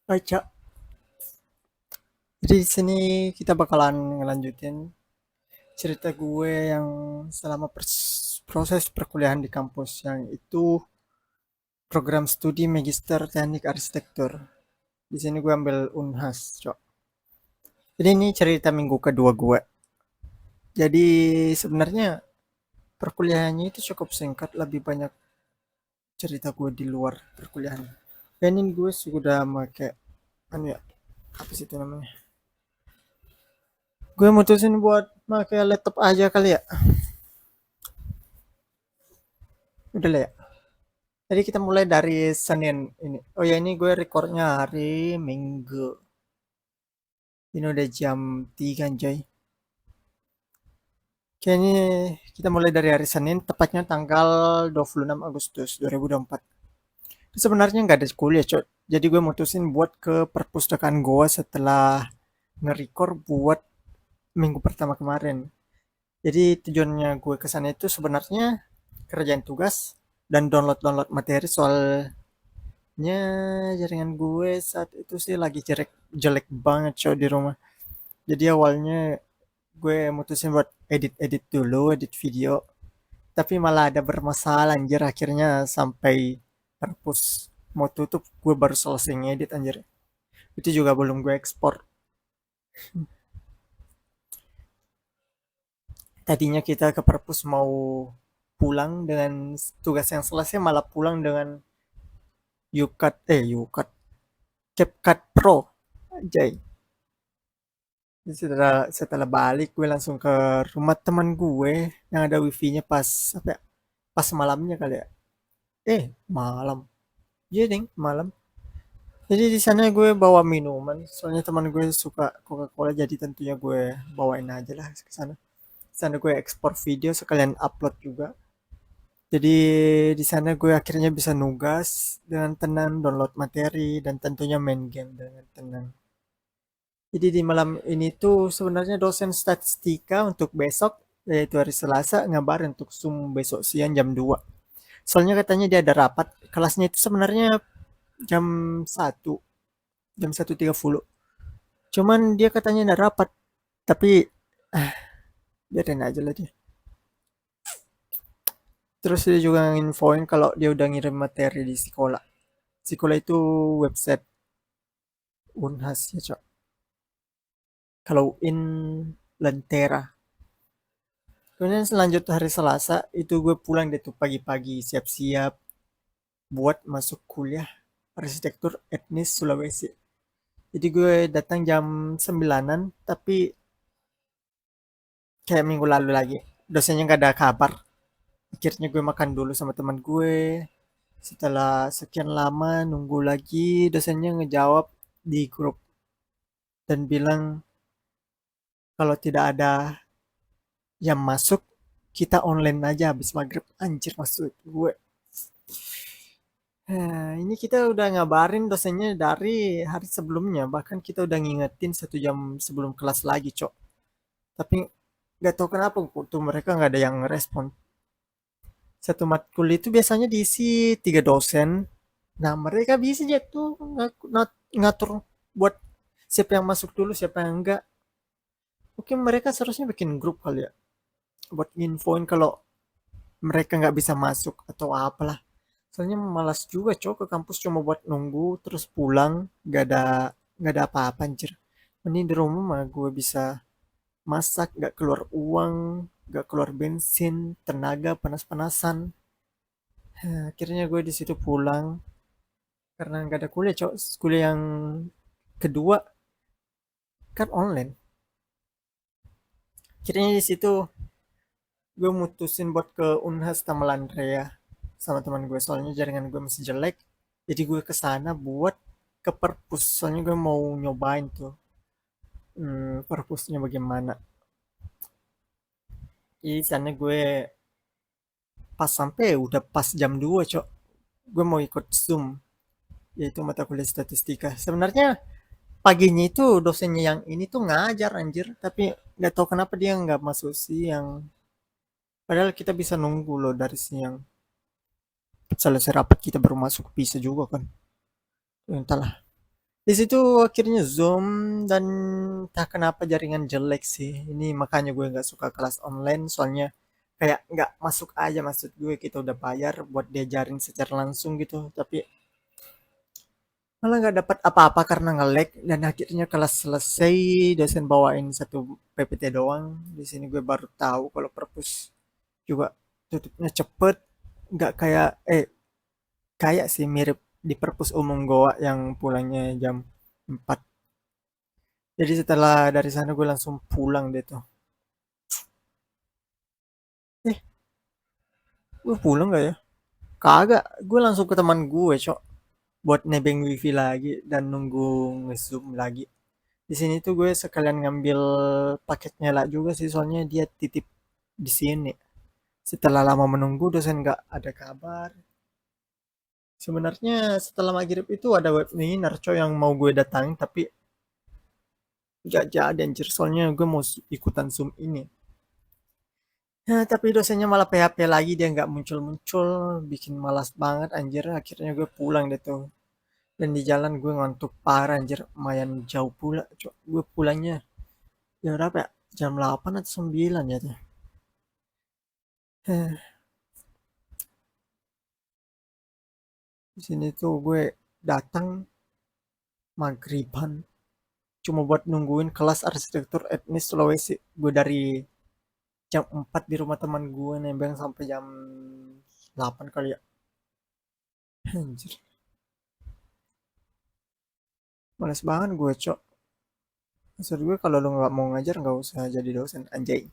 Cak. Jadi di sini kita bakalan ngelanjutin cerita gue yang selama proses perkuliahan di kampus yang itu program studi Magister Teknik Arsitektur. Di sini gue ambil Unhas, Cok. Jadi ini cerita minggu kedua gue. Jadi sebenarnya perkuliahannya itu cukup singkat, lebih banyak cerita gue di luar perkuliahan. Dan ini gue sudah pakai anu ya, apa sih itu namanya? Gue mutusin buat pakai laptop aja kali ya. Udah lah ya. Jadi kita mulai dari Senin ini. Oh ya ini gue recordnya hari Minggu. Ini udah jam 3 anjay. Kayaknya kita mulai dari hari Senin, tepatnya tanggal 26 Agustus 2024. Sebenarnya nggak ada kuliah, coy. Jadi gue mutusin buat ke perpustakaan goa setelah nge-record buat minggu pertama kemarin. Jadi tujuannya gue ke sana itu sebenarnya kerjaan tugas dan download-download materi soal jaringan gue saat itu sih lagi jelek jelek banget coy di rumah. Jadi awalnya gue mutusin buat edit-edit dulu, edit video. Tapi malah ada bermasalah anjir akhirnya sampai perpus mau tutup gue baru selesai ngedit anjir. Itu juga belum gue ekspor. Tadinya kita ke perpus mau pulang dengan tugas yang selesai malah pulang dengan UCut CapCut Pro. Anjay. Jadi setelah balik gue langsung ke rumah teman gue yang ada wifi-nya pas apa ya, pas malamnya kali ya. Malam. Iya ding, malam. Jadi di sana gue bawa minuman, soalnya teman gue suka Coca-Cola jadi tentunya gue bawain aja lah ke sana. Di sana gue ekspor video sekalian upload juga. Jadi di sana gue akhirnya bisa nugas dengan tenang, download materi dan tentunya main game dengan tenang. Jadi di malam ini tuh sebenarnya dosen statistika untuk besok, yaitu hari Selasa, ngabarin untuk Zoom besok siang jam 2. Soalnya katanya dia ada rapat, kelasnya itu sebenarnya jam 1, jam 1.30. Cuman dia katanya ada rapat, tapi ah, biarin aja lah dia. Terus dia juga nginfoin kalau dia udah ngirim materi di sekolah. Sekolah itu website Unhas ya, Cok. Kalau in Lentera. Kemudian selanjut hari Selasa itu gue pulang deh tuh pagi-pagi siap-siap buat masuk kuliah arsitektur etnis Sulawesi. Jadi gue datang jam 9-an tapi kayak minggu lalu lagi. Dosennya nggak ada kabar. Akhirnya gue makan dulu sama teman gue. Setelah sekian lama nunggu lagi dosennya ngejawab di grup dan bilang kalau tidak ada yang masuk kita online aja habis maghrib. Anjir maksud gue. Ini kita udah ngabarin dosennya dari hari sebelumnya, bahkan kita udah ngingetin 1 jam sebelum kelas lagi, Cok. Tapi nggak tahu kenapa tuh mereka nggak ada yang respon. Satu matkul itu biasanya diisi 3 dosen. Nah, mereka bisa aja tuh ngatur buat siapa yang masuk dulu, siapa yang enggak. Mungkin mereka seharusnya bikin grup kali ya, buat infoin kalau mereka nggak bisa masuk atau apalah. Soalnya malas juga cowok ke kampus cuma buat nunggu terus pulang, nggak ada apa-apa anjir. Mending di rumah mah gue bisa masak, nggak keluar uang, nggak keluar bensin, tenaga panas-panasan. Akhirnya gue di situ pulang karena nggak ada kuliah cowok. Kuliah yang kedua kan online. Akhirnya di situ gue mutusin buat ke Unhas Tamalandrea sama teman gue soalnya jaringan gue masih jelek. Jadi gue ke sana buat ke perpus soalnya gue mau nyobain tuh perpusnya bagaimana. Jadi sana gue pas sampai udah pas jam 2 cok. Gue mau ikut Zoom yaitu mata kuliah statistika. Sebenarnya paginya itu dosennya yang ini tuh ngajar anjir tapi nggak tahu kenapa dia nggak masuk siang. Padahal kita bisa nunggu loh dari siang. Selesai rapat kita baru masuk bisa juga kan. Entahlah. Di situ akhirnya Zoom dan entah kenapa jaringan jelek sih. Ini makanya gue nggak suka kelas online soalnya kayak nggak masuk aja, maksud gue kita udah bayar buat diajarin secara langsung gitu, tapi malah nggak dapat apa-apa karena nge-lag dan akhirnya kelas selesai dosen bawain satu PPT doang. Di sini gue baru tahu kalau perpus juga tutupnya cepet, nggak kayak kayak sih mirip di perpus umum Goa yang pulangnya jam 4. Jadi setelah dari sana gue langsung pulang deh tuh. Eh, gue pulang gak ya? Kagak, gue langsung ke teman gue, cok, buat nebeng wifi lagi dan nunggu nge-zoom lagi. Di sini tuh gue sekalian ngambil paketnya lah juga sih, soalnya dia titip di sini. Setelah lama menunggu, dosen nggak ada kabar. Sebenarnya setelah maghrib itu ada webinar, cok, yang mau gue datangin, tapi nggak jadi anjir, soalnya gue mau ikutan zoom ini. Ya, tapi dosennya malah PHP lagi, dia nggak muncul-muncul, bikin malas banget anjir. Akhirnya gue pulang deh tuh. Dan di jalan gue ngantuk parah anjir, lumayan jauh pula. Gue pulangnya jam berapa ya? Jam 8 atau 9 ya tuh. Eh, di sini tuh gue datang maghriban cuma buat nungguin kelas arsitektur etnis Sulawesi. Gue dari jam 4 di rumah teman gue nembeng sampai jam 8 kali ya. Anjir, males banget gue, cok. Maksud gue kalau lu nggak mau ngajar nggak usah jadi dosen anjay.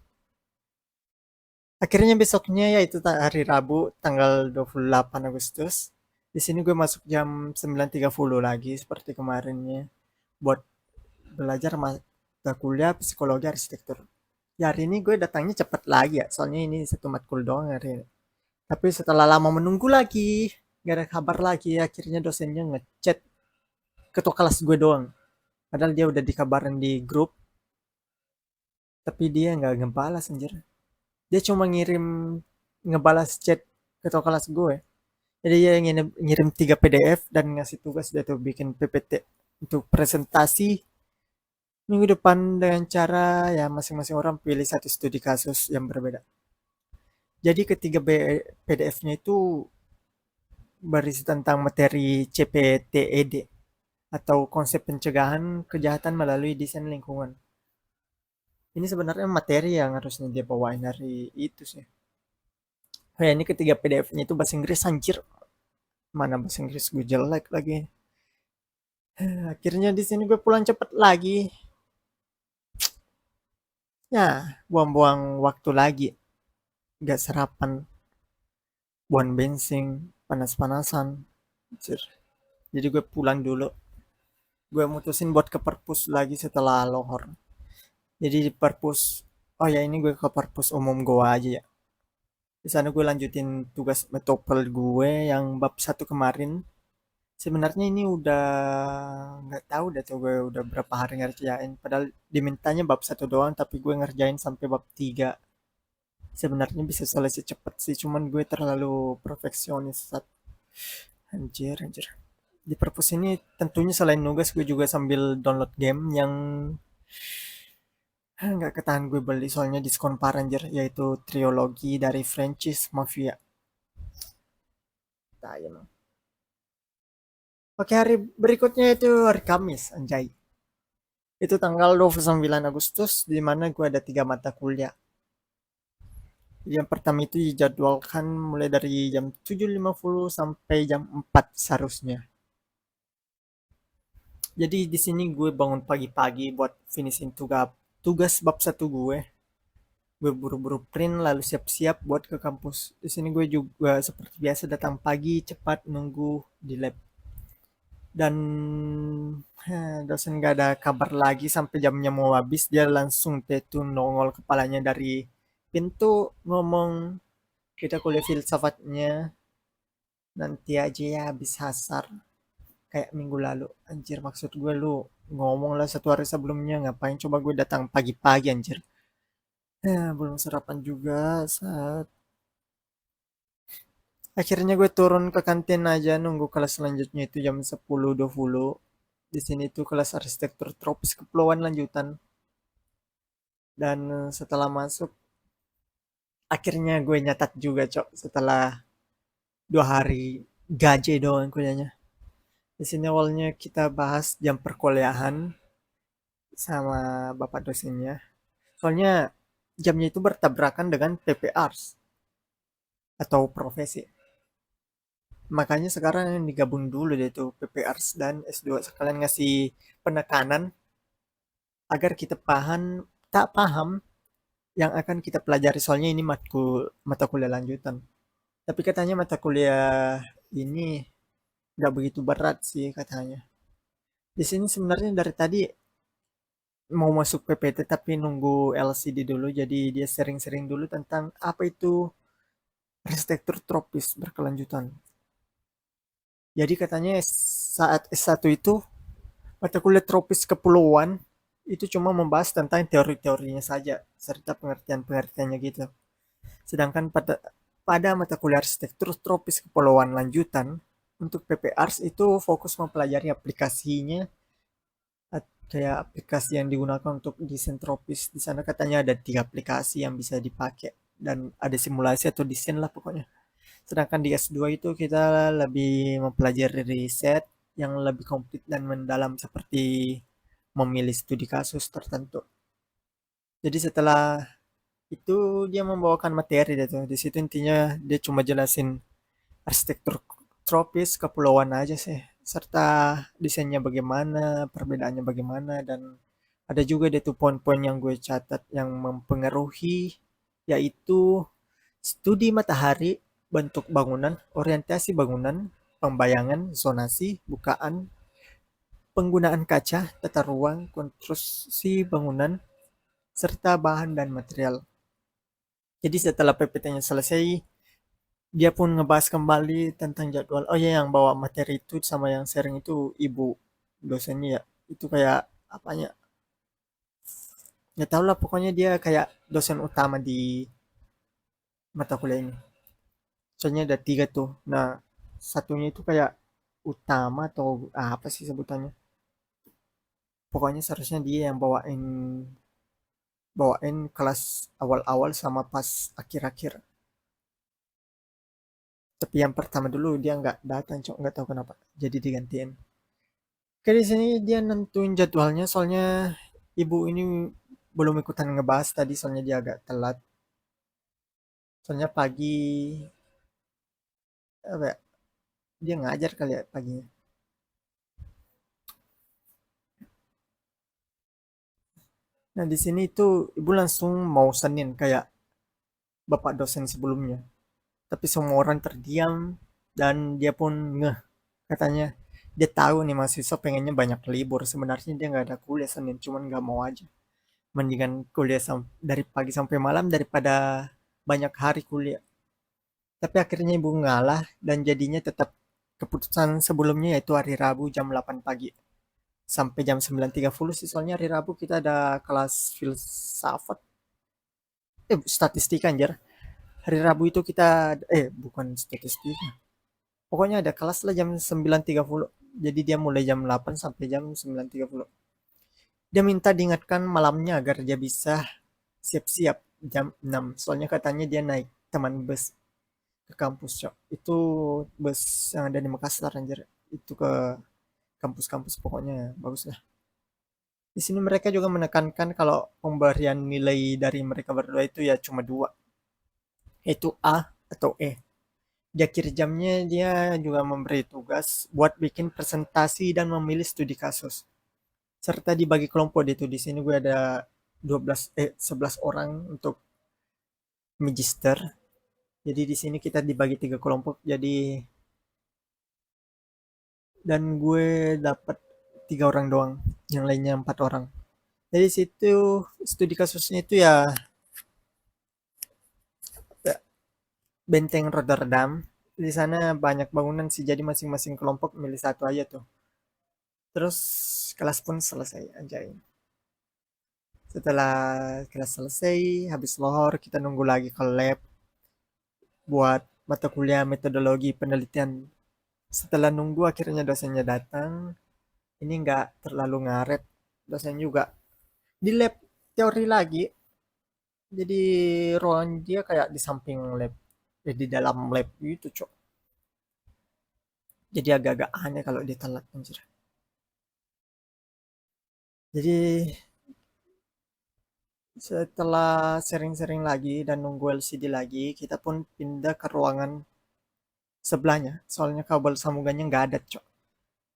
Akhirnya besoknya yaitu hari Rabu tanggal 28 Agustus. Di sini gue masuk jam 9.30 lagi seperti kemarinnya buat belajar mata kuliah psikologi arsitektur. Ya hari ini gue datangnya cepet lagi ya, soalnya ini satu matkul doang hari ini. Tapi setelah lama menunggu lagi, gak ada kabar lagi, akhirnya dosennya ngechat ketua kelas gue doang. Padahal dia udah dikabarin di grup, tapi dia nggak ngebalas anjir. Dia cuma ngebalas chat ketua kelas gue. Jadi dia ngirim 3 PDF dan ngasih tugas dia tuh bikin PPT untuk presentasi minggu depan dengan cara ya masing-masing orang pilih satu studi kasus yang berbeda. Jadi ketiga PDF-nya itu berisi tentang materi CPTED atau konsep pencegahan kejahatan melalui desain lingkungan. Ini sebenarnya materi yang harusnya dia bawain hari itu sih. Oh ya, ini ketiga PDF-nya itu bahasa Inggris anjir. Mana bahasa Inggris gue jelek lagi. Akhirnya di sini gue pulang cepet lagi. Ya, buang-buang waktu lagi. Gak sarapan, buang bensin, panas-panasan. Anjir. Jadi gue pulang dulu. Gue mutusin buat ke perpus lagi setelah lohor. Jadi di perpus, oh ya ini gue ke perpus umum gue aja ya. Di sana gue lanjutin tugas metopel gue yang bab 1 kemarin. Sebenarnya ini udah nggak tahu deh tuh gue udah berapa hari ngerjain. Padahal dimintanya bab 1 doang, tapi gue ngerjain sampai bab 3. Sebenarnya bisa selesai cepet sih, cuman gue terlalu perfeksionis saat anjir anjir. Di perpus ini tentunya selain nugas gue juga sambil download game yang nggak ketahan gue beli soalnya diskon parah anjir, yaitu trilogi dari franchise Mafia. Nah, emang. Oke, hari berikutnya itu hari Kamis anjay. Itu tanggal 29 Agustus di mana gue ada 3 mata kuliah. Yang pertama itu dijadwalkan mulai dari jam 7.50 sampai jam 4 seharusnya. Jadi di sini gue bangun pagi-pagi buat finishing tugas bab 1 gue. Gue buru-buru print lalu siap-siap buat ke kampus. Di sini gue juga seperti biasa datang pagi cepat nunggu di lab. Dan dosen gak ada kabar lagi sampai jamnya mau habis, dia langsung tuh nongol kepalanya dari pintu ngomong kita kuliah filsafatnya nanti aja ya habis hasar kayak minggu lalu. Anjir, maksud gue lu ngomong lah 1 hari sebelumnya, ngapain coba gue datang pagi-pagi anjir. Belum sarapan juga saat akhirnya gue turun ke kantin aja nunggu kelas selanjutnya itu jam 10.20. Di sini tuh kelas arsitektur tropis kepulauan lanjutan. Dan setelah masuk, akhirnya gue nyatat juga, Cok. Setelah 2 hari gaje doang kuliahnya. Di sini awalnya kita bahas jam perkuliahan sama bapak dosennya. Soalnya jamnya itu bertabrakan dengan PPRs atau profesi. Makanya sekarang digabung dulu deh tuh PPRs dan S2 sekalian ngasih penekanan agar kita paham tak paham yang akan kita pelajari, soalnya ini mata kuliah lanjutan. Tapi katanya mata kuliah ini nggak begitu berat sih katanya. Di sini sebenarnya dari tadi mau masuk PPT tapi nunggu LCD dulu, jadi dia sering-sering dulu tentang apa itu arsitektur tropis berkelanjutan. Jadi katanya saat S1 itu mata kuliah tropis kepulauan itu cuma membahas tentang teori-teorinya saja serta pengertian-pengertiannya gitu. Sedangkan pada mata kuliah arsitektur tropis kepulauan lanjutan untuk PPRs itu fokus mempelajari aplikasinya, kayak aplikasi yang digunakan untuk desain tropis. Di sana katanya ada 3 aplikasi yang bisa dipakai dan ada simulasi atau desain lah pokoknya. Sedangkan di S2 itu kita lebih mempelajari riset yang lebih komplit dan mendalam seperti memilih studi kasus tertentu. Jadi setelah itu dia membawakan materi deh tuh. Di situ intinya dia cuma jelasin arsitektur tropis kepulauan aja sih. Serta desainnya bagaimana, perbedaannya bagaimana, dan ada juga deh tuh poin-poin yang gue catat yang mempengaruhi, yaitu studi matahari, bentuk bangunan, orientasi bangunan, pembayangan, zonasi, bukaan, penggunaan kaca, tata ruang, konstruksi bangunan, serta bahan dan material. Jadi setelah PPT-nya selesai, dia pun ngebahas kembali tentang jadwal. Oh ya, yang bawa materi itu sama yang sharing itu ibu dosennya ya. Itu kayak apanya? Nggak tahu lah, pokoknya dia kayak dosen utama di mata kuliah ini. Soalnya ada 3 tuh. Nah, satunya itu kayak utama atau apa sih sebutannya? Pokoknya seharusnya dia yang bawain bawain kelas awal-awal sama pas akhir-akhir. Tapi yang pertama dulu dia nggak datang, cok, nggak tahu kenapa. Jadi digantiin. Oke, di sini dia nentuin jadwalnya, soalnya ibu ini belum ikutan ngebahas tadi, soalnya dia agak telat. Soalnya pagi, apa ya, dia ngajar kali ya paginya. Nah, di sini itu ibu langsung mau Senin kayak bapak dosen sebelumnya. Tapi semua orang terdiam dan dia pun ngeh, katanya dia tahu nih mahasiswa pengennya banyak libur. Sebenarnya dia nggak ada kuliah Senin, cuman nggak mau aja. Mendingan kuliah dari pagi sampai malam daripada banyak hari kuliah. Tapi akhirnya ibu ngalah dan jadinya tetap keputusan sebelumnya, yaitu hari Rabu jam 8 pagi sampai jam 9.30 sih, soalnya hari Rabu kita ada kelas filsafat, statistika anjir. Hari Rabu itu kita bukan statistika. Pokoknya ada kelas lah jam 9.30. Jadi dia mulai jam 8 sampai jam 9.30. Dia minta diingatkan malamnya agar dia bisa siap-siap jam 6. Soalnya katanya dia naik teman bus ke kampus, Cok. Itu bus yang ada di Makassar anjir. Itu ke kampus-kampus pokoknya bagus lah. Di sini mereka juga menekankan kalau pemberian nilai dari mereka berdua itu ya cuma dua, yaitu A atau E. Di akhir jamnya dia juga memberi tugas buat bikin presentasi dan memilih studi kasus. Serta dibagi kelompok itu. Di sini gue ada 11 orang untuk magister. Jadi di sini kita dibagi 3 kelompok. Jadi dan gue dapat 3 orang doang, yang lainnya 4 orang. Jadi situ studi kasusnya itu ya Benteng Rotterdam. Di sana banyak bangunan sih, jadi masing-masing kelompok milih satu aja tuh. Terus kelas pun selesai anjay. Setelah kelas selesai, habis lohor kita nunggu lagi ke lab buat mata kuliah metodologi penelitian. Setelah nunggu akhirnya dosennya datang Ini nggak terlalu ngaret. Dosen juga di lab teori lagi. Jadi ruangan dia kayak di samping lab, di dalam lab gitu, Cok. Jadi agak-agak aneh kalau dia telat anjir. Jadi setelah sering-sering lagi dan nunggu LCD lagi, kita pun pindah ke ruangan sebelahnya. Soalnya kabel sambungannya nggak ada, Cok.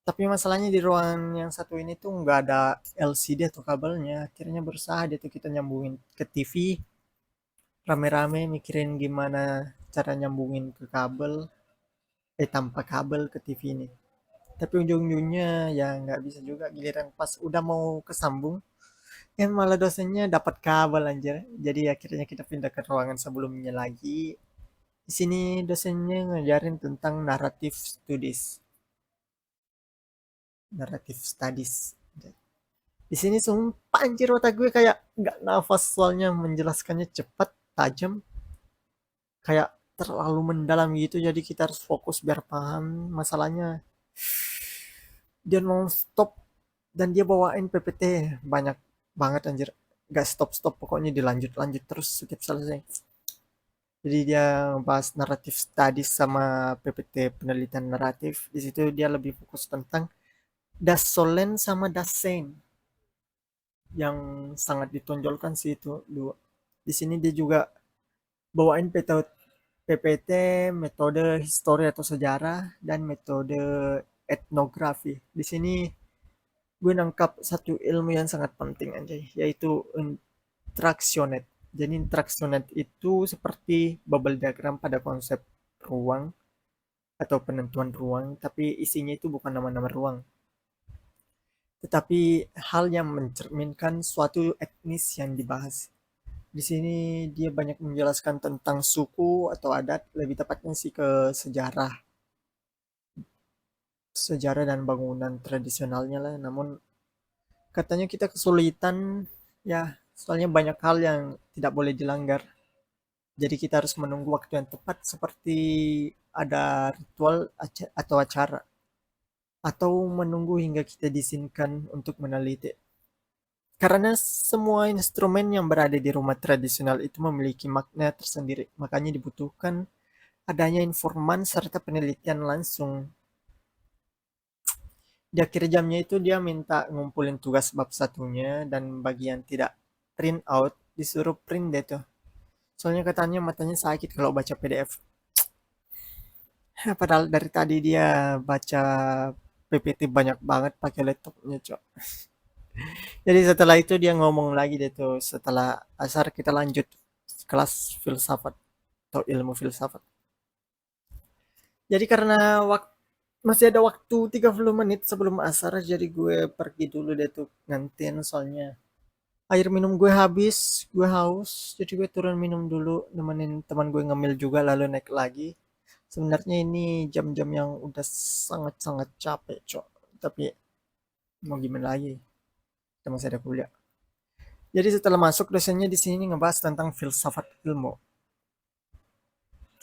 Tapi masalahnya di ruangan yang satu ini tuh nggak ada LCD atau kabelnya. Akhirnya berusaha dia tuh kita nyambungin ke TV, rame-rame mikirin gimana cara nyambungin ke kabel, tanpa kabel ke TV ini. Tapi ujung-ujungnya ya nggak bisa juga, giliran pas udah mau kesambung, malah dosennya dapat kabel anjir. Jadi akhirnya kita pindah ke ruangan sebelumnya lagi. Di sini dosennya ngajarin tentang narrative studies. Di sini sumpah anjir otak gue kayak nggak nafas soalnya menjelaskannya cepat, tajam, kayak terlalu mendalam gitu. Jadi kita harus fokus biar paham masalahnya. Dia non stop dan dia bawain PPT banyak banget anjir. Gak stop stop, pokoknya dilanjut lanjut terus setiap selesai. Jadi dia bahas naratif studies sama PPT penelitian naratif. Di situ dia lebih fokus tentang Das Sollen sama Das Sein, yang sangat ditonjolkan sih itu dua. Di sini dia juga bawain PPT metode histori atau sejarah dan metode etnografi. Di sini gue nangkap satu ilmu yang sangat penting anjay, yaitu intraksionet. Jadi intraksionet itu seperti bubble diagram pada konsep ruang atau penentuan ruang, tapi isinya itu bukan nama-nama ruang, tetapi hal yang mencerminkan suatu etnis yang dibahas. Di sini dia banyak menjelaskan tentang suku atau adat, lebih tepatnya sih ke sejarah, sejarah dan bangunan tradisionalnya lah. Namun katanya kita kesulitan ya, soalnya banyak hal yang tidak boleh dilanggar. Jadi kita harus menunggu waktu yang tepat seperti ada ritual atau acara, atau menunggu hingga kita diizinkan untuk meneliti. Karena semua instrumen yang berada di rumah tradisional itu memiliki makna tersendiri, makanya dibutuhkan adanya informan serta penelitian langsung. Di akhir jamnya itu dia minta ngumpulin tugas bab satunya, dan bagian tidak print out disuruh print deh tuh. Soalnya katanya matanya sakit kalau baca PDF. Padahal dari tadi dia baca PPT banyak banget pakai laptopnya, Cok. Jadi setelah itu dia ngomong lagi deh tuh, setelah asar kita lanjut kelas filsafat atau ilmu filsafat. Jadi karena masih ada waktu 30 menit sebelum asar, jadi gue pergi dulu deh tuh ngantin, soalnya air minum gue habis, gue haus, jadi gue turun minum dulu, nemenin teman gue ngemil juga lalu naik lagi. Sebenarnya ini jam-jam yang udah sangat-sangat capek, Cok. Tapi mau gimana lagi? Kita masih ada kuliah. Jadi setelah masuk, dosennya di sini ngebahas tentang filsafat ilmu.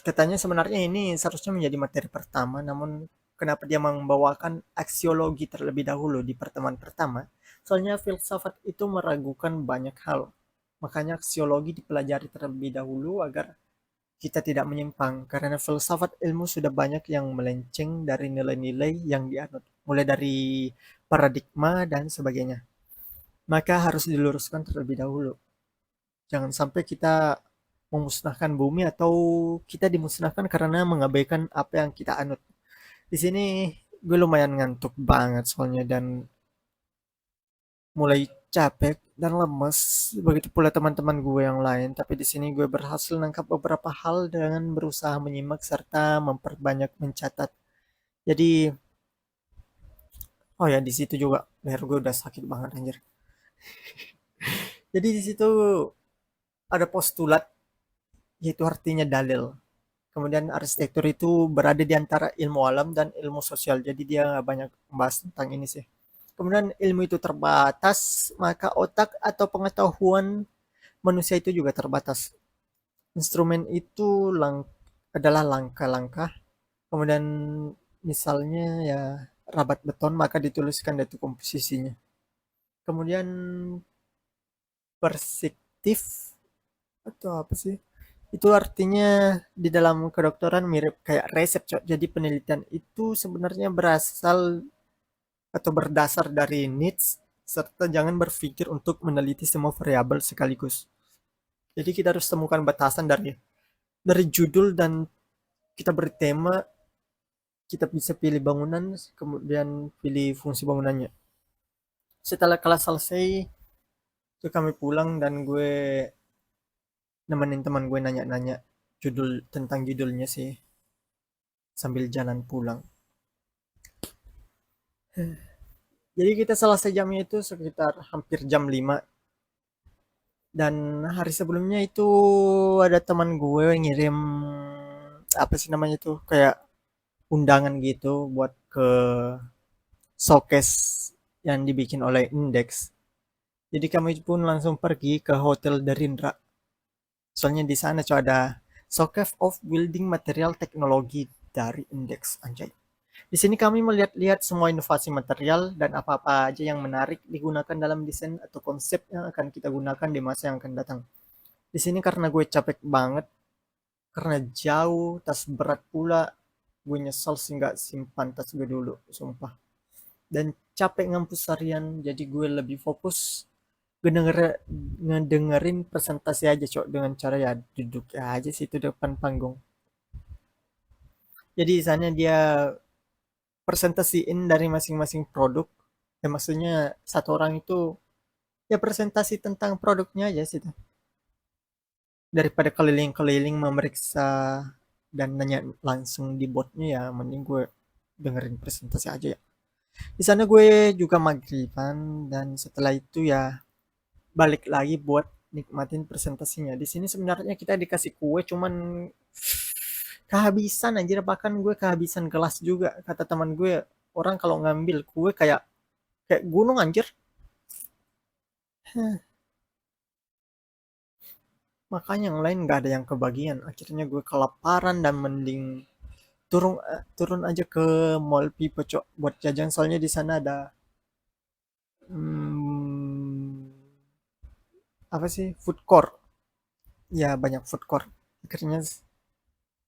Katanya sebenarnya ini seharusnya menjadi materi pertama, namun kenapa dia membawakan aksiologi terlebih dahulu di pertemuan pertama? Soalnya filsafat itu meragukan banyak hal. Makanya aksiologi dipelajari terlebih dahulu agar kita tidak menyimpang, karena filsafat ilmu sudah banyak yang melenceng dari nilai-nilai yang dianut, mulai dari paradigma dan sebagainya. Maka harus diluruskan terlebih dahulu. Jangan sampai kita memusnahkan bumi atau kita dimusnahkan karena mengabaikan apa yang kita anut. Di sini gue lumayan ngantuk banget soalnya, dan mulai capek dan lemes. Begitu pula teman-teman gue yang lain. Tapi di sini gue berhasil nangkap beberapa hal dengan berusaha menyimak serta memperbanyak mencatat. Jadi, oh ya, di situ juga leher gue udah sakit banget anjir. Jadi di situ ada postulat, yaitu artinya dalil. Kemudian arsitektur itu berada di antara ilmu alam dan ilmu sosial. Jadi dia banyak membahas tentang ini sih. Kemudian ilmu itu terbatas, maka otak atau pengetahuan manusia itu juga terbatas. Instrumen itu adalah langkah-langkah. Kemudian misalnya ya, rabat beton, maka dituliskan itu komposisinya. Kemudian perspektif atau apa sih? Itu artinya di dalam kedokteran mirip kayak resep, Cok. Jadi penelitian itu sebenarnya berasal atau berdasar dari needs serta jangan berpikir untuk meneliti semua variabel sekaligus. Jadi kita harus temukan batasan dari judul dan kita beri tema, kita bisa pilih bangunan, kemudian pilih fungsi bangunannya. Setelah kelas selesai, itu kami pulang dan gue nemenin teman gue nanya-nanya tentang judulnya sih sambil jalan pulang. Jadi kita selesai jamnya itu sekitar hampir jam 5. Dan hari sebelumnya itu ada teman gue yang ngirim apa sih namanya tuh kayak undangan gitu buat ke showcase yang dibikin oleh Index. Jadi kami pun langsung pergi ke Hotel Darindra. Soalnya di sana coba ada showcase of building material teknologi dari Index, anjay. Di sini kami melihat-lihat semua inovasi material dan apa-apa aja yang menarik digunakan dalam desain atau konsep yang akan kita gunakan di masa yang akan datang. Di sini karena gue capek banget, karena jauh, tas berat pula, gue nyesel sih nggak simpan tas gue dulu, sumpah. Dan capek ngampus harian, jadi gue lebih fokus ngedenger, ngedengerin presentasi aja, Cok, dengan cara ya duduk aja situ depan panggung. Jadi di sana dia presentasiin dari masing-masing produk. Ya maksudnya satu orang itu ya presentasi tentang produknya aja sih. Daripada keliling-keliling memeriksa dan nanya langsung di botnya, ya mending gue dengerin presentasi aja ya. Di sana gue juga maghriban dan setelah itu ya balik lagi buat nikmatin presentasinya. Di sini sebenarnya kita dikasih kue cuman kehabisan anjir, bahkan gue kehabisan gelas juga. Kata teman gue, orang kalau ngambil kue kayak kayak gunung anjir. Makanya yang lain nggak ada yang kebagian. Akhirnya gue kelaparan dan mending turun aja ke Mall Pipo, Cok, buat jajan soalnya di sana ada hmm, apa sih food court. Ya banyak food court. Akhirnya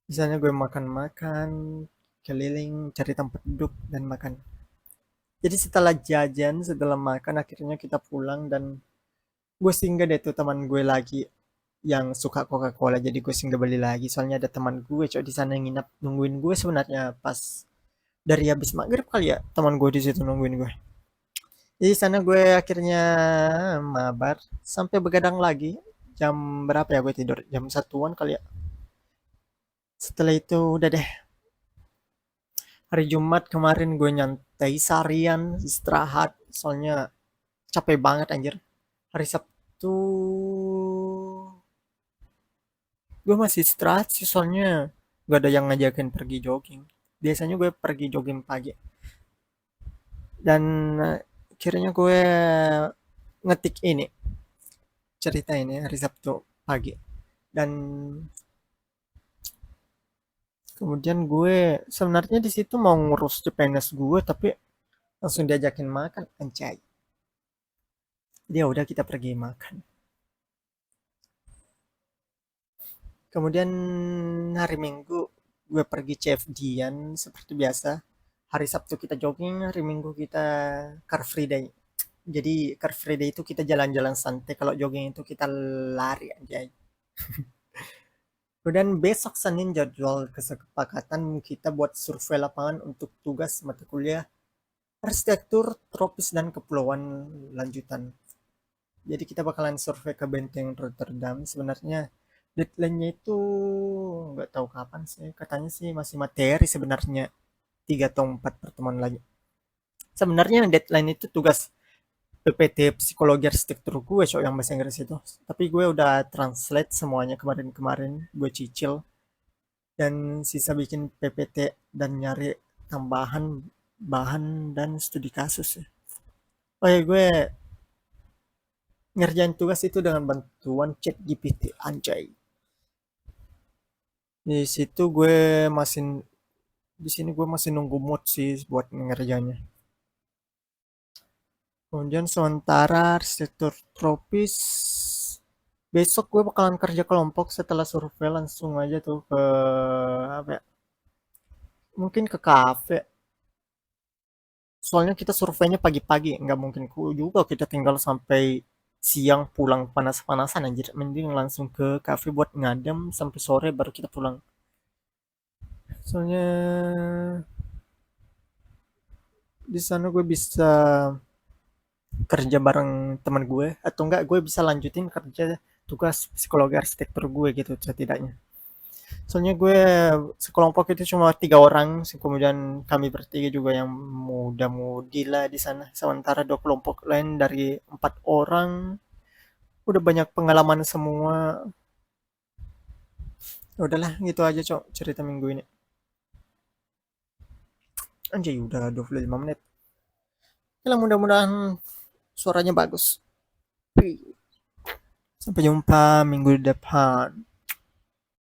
di sana gue makan-makan, keliling, cari tempat duduk dan makan. Jadi setelah jajan, setelah makan, akhirnya kita pulang dan gue singgah deh tuh teman gue lagi yang suka Coca-Cola. Jadi gue singgah beli lagi. Soalnya ada teman gue, Cok, di sana yang nginap nungguin gue sebenarnya pas dari habis maghrib kali ya. Teman gue di situ nungguin gue. Jadi sana gue akhirnya mabar sampai begadang lagi. Jam berapa ya gue tidur? Jam 1-an kali ya. Setelah itu udah deh. Hari Jumat kemarin gue nyantai seharian, istirahat. Soalnya capek banget anjir. Hari Sabtu gue masih istirahat sih soalnya gak ada yang ngajakin pergi jogging. Biasanya gue pergi jogging pagi. Dan akhirnya gue ngetik ini, cerita ini hari Sabtu pagi. Dan kemudian gue sebenarnya di situ mau ngurus CPNS gue tapi langsung diajakin makan anjay. Dia udah kita pergi makan. Kemudian hari Minggu gue pergi CFD-an seperti biasa. Hari Sabtu kita jogging, hari Minggu kita Car Free Day. Jadi Car Free Day itu kita jalan-jalan santai, kalau jogging itu kita lari aja. Kemudian besok Senin jadwal kesepakatan kita buat survei lapangan untuk tugas mata kuliah arsitektur tropis dan kepulauan lanjutan. Jadi kita bakalan survei ke Benteng Rotterdam. Sebenarnya deadline-nya itu nggak tahu kapan sih. Katanya sih masih materi sebenarnya 3 atau 4 pertemuan lagi. Sebenarnya deadline itu tugas PPT Psikologi Arsitektur gue, cowok yang bahasa Inggris itu. Tapi gue udah translate semuanya kemarin-kemarin. Gue cicil. Dan sisa bikin PPT dan nyari tambahan bahan dan studi kasus ya. Oh ya, gue ngerjain tugas itu dengan bantuan chat GPT anjay. Di situ gue masih Di sini gue masih nunggu mood sih buat ngerjainnya. Kemudian sementara arsitektur tropis, besok gue bakalan kerja kelompok setelah survei langsung aja tuh ke apa ya? Mungkin ke kafe. Soalnya kita surveinya pagi-pagi, nggak mungkin juga kita tinggal sampai siang pulang panas-panasan anjir. Mending langsung ke kafe buat ngadem sampai sore baru kita pulang. Soalnya di sana gue bisa kerja bareng teman gue atau enggak gue bisa lanjutin kerja tugas psikologi arsitektur gue gitu setidaknya. Soalnya gue sekelompok itu cuma 3 orang, kemudian kami bertiga juga yang muda-mudi lah di sana. Sementara 2 kelompok lain dari 4 orang udah banyak pengalaman semua. Ya udahlah, gitu aja cok cerita minggu ini. Anjay, udah 25 menit. Ya mudah-mudahan suaranya bagus. Sampai jumpa minggu depan.